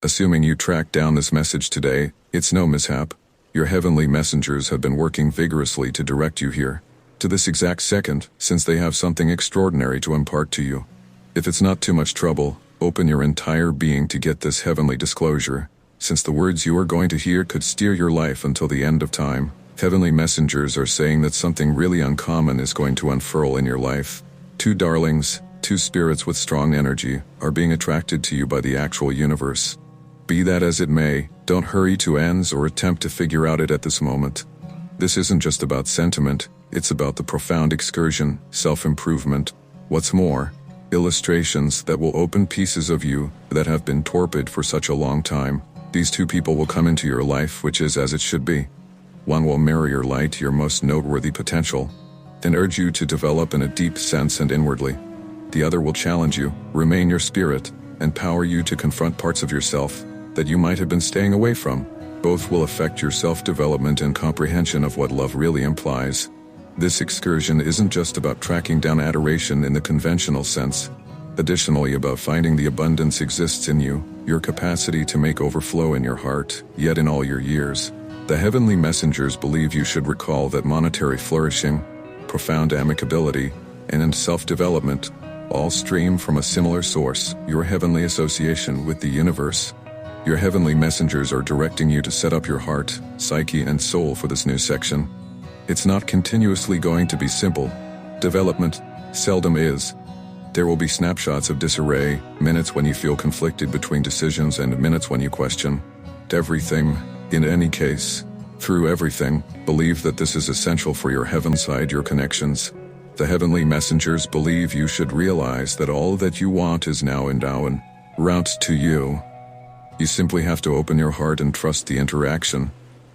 Assuming you tracked down this message today, it's no mishap. Your heavenly messengers have been working vigorously to direct you here, to this exact second, since they have something extraordinary to impart to you. If it's not too much trouble, open your entire being to get this heavenly disclosure, since the words you are going to hear could steer your life until the end of time. Heavenly messengers are saying that something really uncommon is going to unfurl in your life. Two darlings, two spirits with strong energy, are being attracted to you by the actual universe. Be that as it may, don't hurry to ends or attempt to figure out it at this moment. This isn't just about sentiment, it's about the profound excursion, self-improvement. What's more, illustrations that will open pieces of you that have been torpid for such a long time. These two people will come into your life, which is as it should be. One will mirror your light, your most noteworthy potential, and urge you to develop in a deep sense and inwardly. The other will challenge you, remain your spirit, and empower you to confront parts of yourself that you might have been staying away from. Both will affect your self-development and comprehension of what love really implies. This excursion isn't just about tracking down adoration in the conventional sense. Additionally, about finding the abundance exists in you, your capacity to make overflow in your heart, yet in all your years. The heavenly messengers believe you should recall that monetary flourishing, profound amicability, and self-development all stream from a similar source, your heavenly association with the universe. Your heavenly messengers are directing you to set up your heart, psyche, and soul for this new section. It's not continuously going to be simple. Development seldom is. There will be snapshots of disarray, minutes when you feel conflicted between decisions, and minutes when you question everything. In any case, through everything, believe that this is essential for your heaven side, your connections. The heavenly messengers believe you should realize that all that you want is now en route to you. You simply have to open your heart and trust the interaction.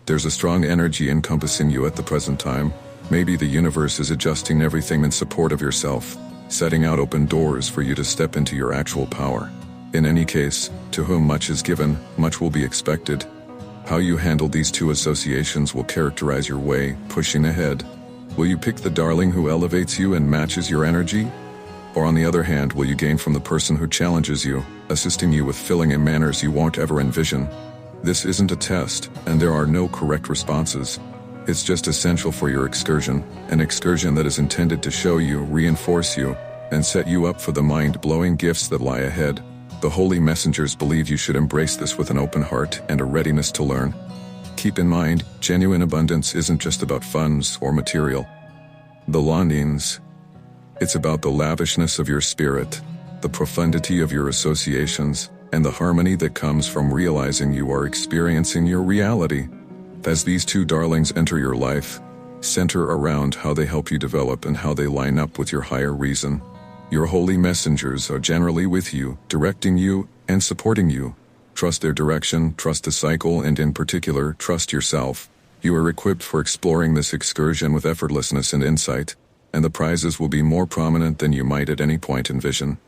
There's a strong energy encompassing you at the present time. Maybe the universe is adjusting everything in support of yourself, setting out open doors for you to step into your actual power. In any case, to whom much is given, much will be expected. How you handle these two associations will characterize your way, pushing ahead. Will you pick the darling who elevates you and matches your energy? Or on the other hand, will you gain from the person who challenges you, assisting you with filling in manners you won't ever envision? This isn't a test, and there are no correct responses. It's just essential for your excursion, an excursion that is intended to show you, reinforce you, and set you up for the mind-blowing gifts that lie ahead. The holy messengers believe you should embrace this with an open heart and a readiness to learn. Keep in mind, genuine abundance isn't just about funds or material belongings. It's about the lavishness of your spirit, the profundity of your associations, and the harmony that comes from realizing you are experiencing your reality. As these two darlings enter your life, center around how they help you develop and how they line up with your higher reason. Your holy messengers are generally with you, directing you, and supporting you. Trust their direction, trust the cycle, and in particular, trust yourself. You are equipped for exploring this excursion with effortlessness and insight, and the prizes will be more prominent than you might at any point envision.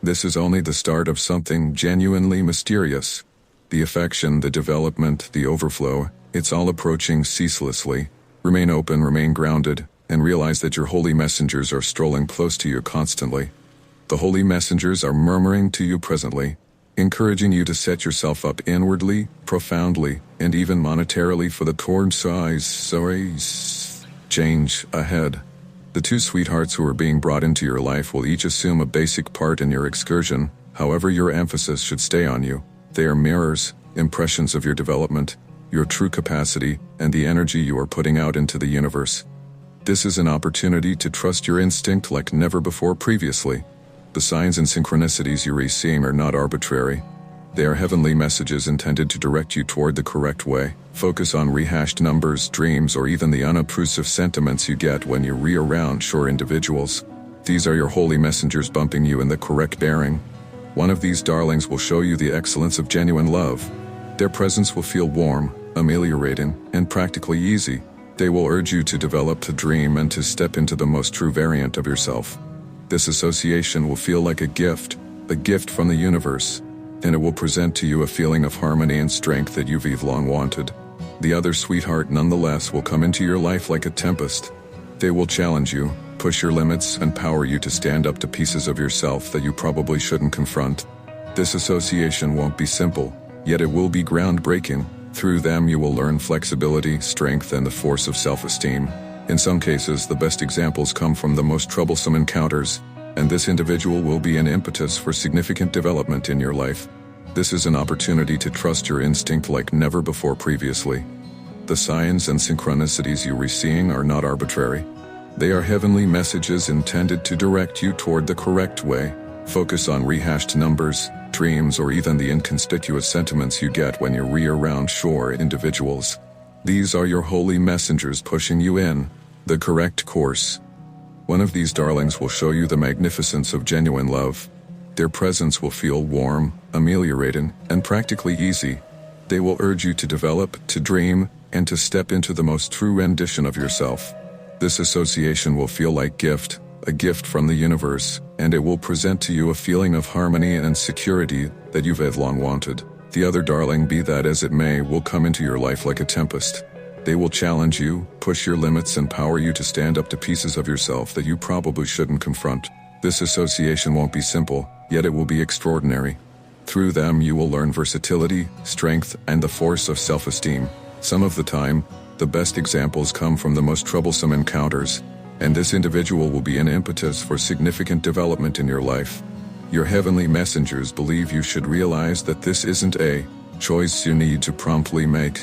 This is only the start of something genuinely mysterious. The affection, the development, the overflow, it's all approaching ceaselessly. Remain open, remain grounded, and realize that your holy messengers are strolling close to you constantly. The holy messengers are murmuring to you presently, encouraging you to set yourself up inwardly, profoundly, and even monetarily for the change ahead. The two sweethearts who are being brought into your life will each assume a basic part in your excursion, however your emphasis should stay on you. They are mirrors, impressions of your development, your true capacity, and the energy you are putting out into the universe. This is an opportunity to trust your instinct like never before previously. The signs and synchronicities you receive are not arbitrary. They are heavenly messages intended to direct you toward the correct way. Focus on rehashed numbers, dreams, or even the unobtrusive sentiments you get when you around sure individuals. These are your holy messengers bumping you in the correct bearing. One of these darlings will show you the excellence of genuine love. Their presence will feel warm, ameliorating, and practically easy. They will urge you to develop, to dream, and to step into the most true variant of yourself. This association will feel like a gift from the universe, and it will present to you a feeling of harmony and strength that you've long wanted. The other sweetheart, nonetheless, will come into your life like a tempest. They will challenge you, push your limits, and empower you to stand up to pieces of yourself that you probably shouldn't confront. This association won't be simple. yet it will be groundbreaking. Through them you will learn flexibility, strength, and the force of self-esteem. In some cases, the best examples come from the most troublesome encounters, and this individual will be an impetus for significant development in your life. This is an opportunity to trust your instinct like never before previously. The signs and synchronicities you are seeing are not arbitrary. They are heavenly messages intended to direct you toward the correct way. Focus on rehashed numbers, dreams, or even the inconspicuous sentiments you get when you around sure individuals. These are your holy messengers pushing you in the correct course. One of these darlings will show you the magnificence of genuine love. Their presence will feel warm, ameliorating, and practically easy. They will urge you to develop, to dream, and to step into the most true rendition of yourself. This association will feel like a gift from the universe, and it will present to you a feeling of harmony and security that you've long wanted. The other darling, be that as it may, will come into your life like a tempest. They will challenge you, push your limits, and empower you to stand up to pieces of yourself that you probably shouldn't confront. This association won't be simple, yet it will be extraordinary. Through them you will learn versatility, strength, and the force of self-esteem. Some of the time, the best examples come from the most troublesome encounters, and this individual will be an impetus for significant development in your life. Your heavenly messengers believe you should realize that this isn't a choice you need to promptly make.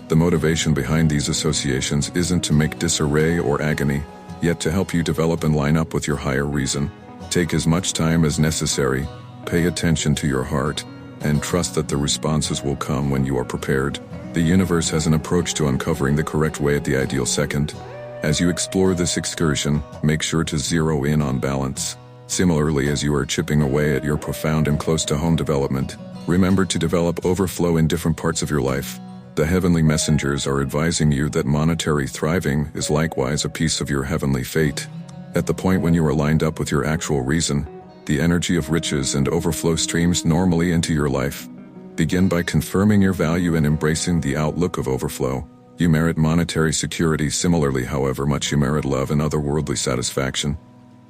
The motivation behind these associations isn't to make disarray or agony, yet to help you develop and line up with your higher reason. Take as much time as necessary, pay attention to your heart, and trust that the responses will come when you are prepared. The universe has an approach to uncovering the correct way at the ideal second. As you explore this excursion, make sure to zero in on balance. Similarly, as you are chipping away at your profound and close-to-home development, remember to develop overflow in different parts of your life. The heavenly messengers are advising you that monetary thriving is likewise a piece of your heavenly fate. At the point when you are lined up with your actual reason, the energy of riches and overflow streams normally into your life. Begin by confirming your value and embracing the outlook of overflow. You merit monetary security similarly, however much you merit love and otherworldly satisfaction.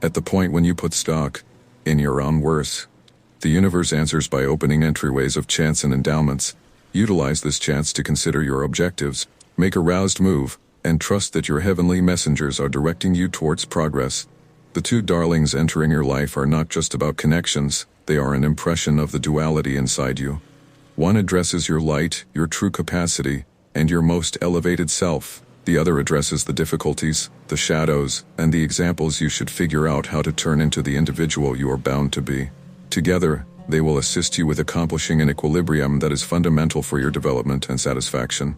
At the point when you put stock in your own worth, the universe answers by opening entryways of chance and endowments. Utilize this chance to consider your objectives, make a roused move, and trust that your heavenly messengers are directing you towards progress. The two darlings entering your life are not just about connections, they are an impression of the duality inside you. One addresses your light, your true capacity, and your most elevated self. The other addresses the difficulties, the shadows, and the examples you should figure out how to turn into the individual you are bound to be. Together, they will assist you with accomplishing an equilibrium that is fundamental for your development and satisfaction.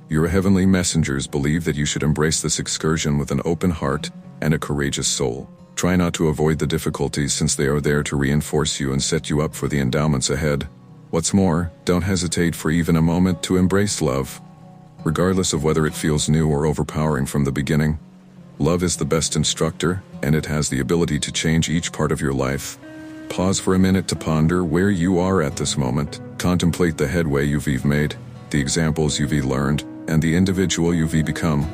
Your heavenly messengers believe that you should embrace this excursion with an open heart and a courageous soul. Try not to avoid the difficulties, since they are there to reinforce you and set you up for the endowments ahead. What's more, don't hesitate for even a moment to embrace love, regardless of whether it feels new or overpowering from the beginning. Love is the best instructor, and it has the ability to change each part of your life. Pause for a minute to ponder where you are at this moment. Contemplate the headway you've made, the examples you've learned, and the individual you've become.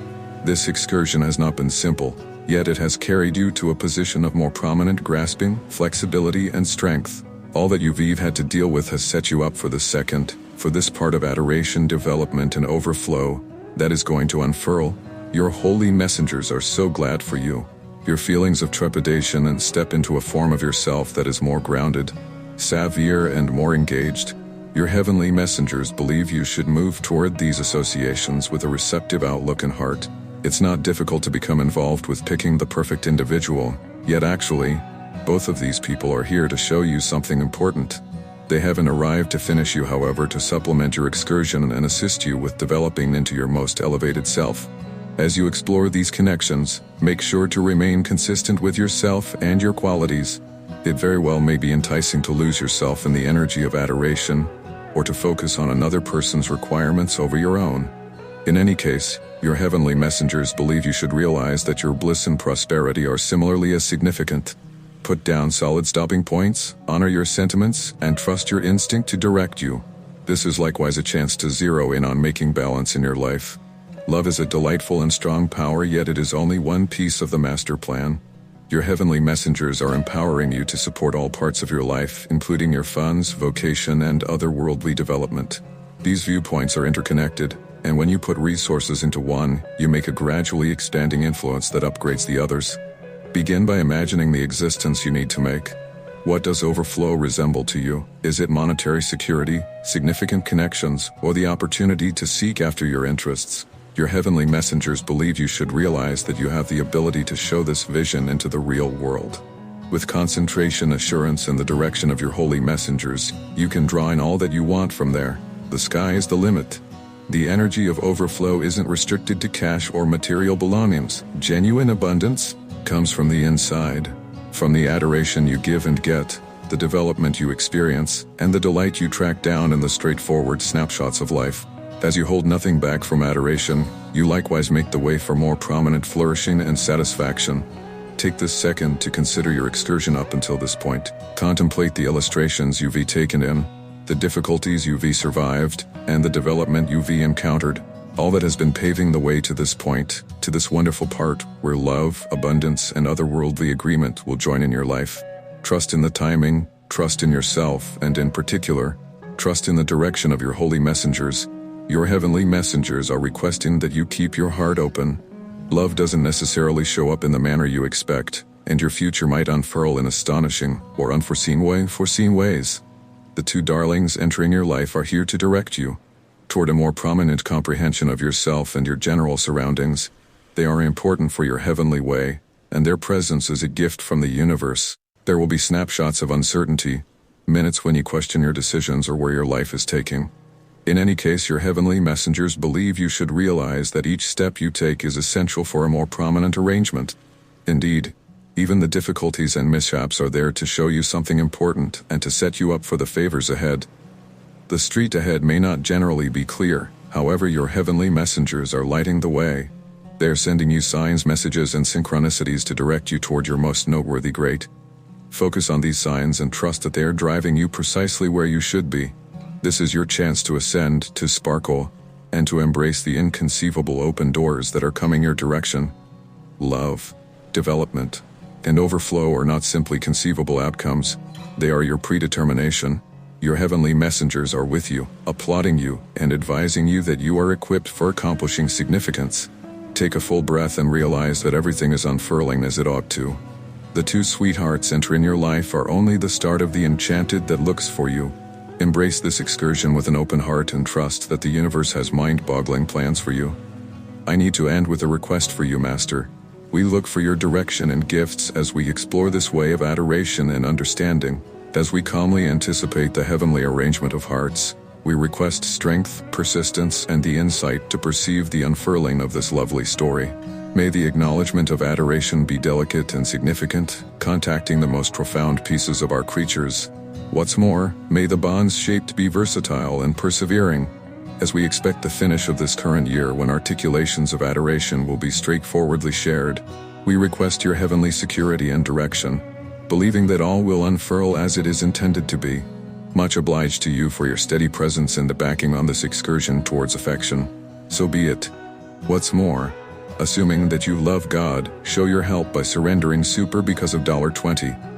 This excursion has not been simple, yet it has carried you to a position of more prominent grasping, flexibility, and strength. All that you've had to deal with has set you up for this part of adoration, development, and overflow that is going to unfurl. Your holy messengers are so glad for you. Your feelings of trepidation and step into a form of yourself that is more grounded, savvier, and more engaged. Your heavenly messengers believe you should move toward these associations with a receptive outlook and heart. It's not difficult to become involved with picking the perfect individual, yet actually, both of these people are here to show you something important. They haven't arrived to finish you, however, to supplement your excursion and assist you with developing into your most elevated self. As you explore these connections, make sure to remain consistent with yourself and your qualities. It very well may be enticing to lose yourself in the energy of adoration, or to focus on another person's requirements over your own. In any case, your heavenly messengers believe you should realize that your bliss and prosperity are similarly as significant. Put down solid stopping points, honor your sentiments, and trust your instinct to direct you. This is likewise a chance to zero in on making balance in your life. Love is a delightful and strong power, yet it is only one piece of the master plan. Your heavenly messengers are empowering you to support all parts of your life, including your funds, vocation, and other worldly development. These viewpoints are interconnected, and when you put resources into one, you make a gradually expanding influence that upgrades the others. Begin by imagining the existence you need to make. What does overflow resemble to you? Is it monetary security, significant connections, or the opportunity to seek after your interests? Your heavenly messengers believe you should realize that you have the ability to show this vision into the real world. With concentration, assurance, and the direction of your holy messengers, you can draw in all that you want from there. The sky is the limit. The energy of overflow isn't restricted to cash or material belongings. Genuine abundance comes from the inside. From the adoration you give and get, the development you experience, and the delight you track down in the straightforward snapshots of life. As you hold nothing back from adoration, you likewise make the way for more prominent flourishing and satisfaction. Take this second to consider your excursion up until this point. Contemplate the illustrations you've taken in, the difficulties you've survived, and the development you've encountered. All that has been paving the way to this point, to this wonderful part where love, abundance, and otherworldly agreement will join in your life. Trust in the timing, trust in yourself, and in particular, trust in the direction of your holy messengers. Your heavenly messengers are requesting that you keep your heart open. Love doesn't necessarily show up in the manner you expect, and your future might unfurl in astonishing or unforeseen ways. The two darlings entering your life are here to direct you toward a more prominent comprehension of yourself and your general surroundings. They are important for your heavenly way, and their presence is a gift from the universe. There will be snapshots of uncertainty, minutes when you question your decisions or where your life is taking. In any case, your heavenly messengers believe you should realize that each step you take is essential for a more prominent arrangement. Indeed, even the difficulties and mishaps are there to show you something important and to set you up for the favors ahead. The street ahead may not generally be clear, however your heavenly messengers are lighting the way. They are sending you signs, messages, and synchronicities to direct you toward your most noteworthy great. Focus on these signs and trust that they are driving you precisely where you should be. This is your chance to ascend, to sparkle, and to embrace the inconceivable open doors that are coming your direction. Love, development, and overflow are not simply conceivable outcomes. They are your predetermination. Your heavenly messengers are with you, applauding you, and advising you that you are equipped for accomplishing significance. Take a full breath and realize that everything is unfurling as it ought to. The two sweethearts entering your life are only the start of the enchanted that looks for you. Embrace this excursion with an open heart and trust that the universe has mind-boggling plans for you. I need to end with a request for you, Master. We look for your direction and gifts as we explore this way of adoration and understanding. As we calmly anticipate the heavenly arrangement of hearts, we request strength, persistence, and the insight to perceive the unfurling of this lovely story. May the acknowledgement of adoration be delicate and significant, contacting the most profound pieces of our creatures. What's more, may the bonds shaped be versatile and persevering. As we expect the finish of this current year when articulations of adoration will be straightforwardly shared, we request your heavenly security and direction, believing that all will unfurl as it is intended to be. Much obliged to you for your steady presence and the backing on this excursion towards affection. So be it. What's more, assuming that you love God, show your help by surrendering super because of $20.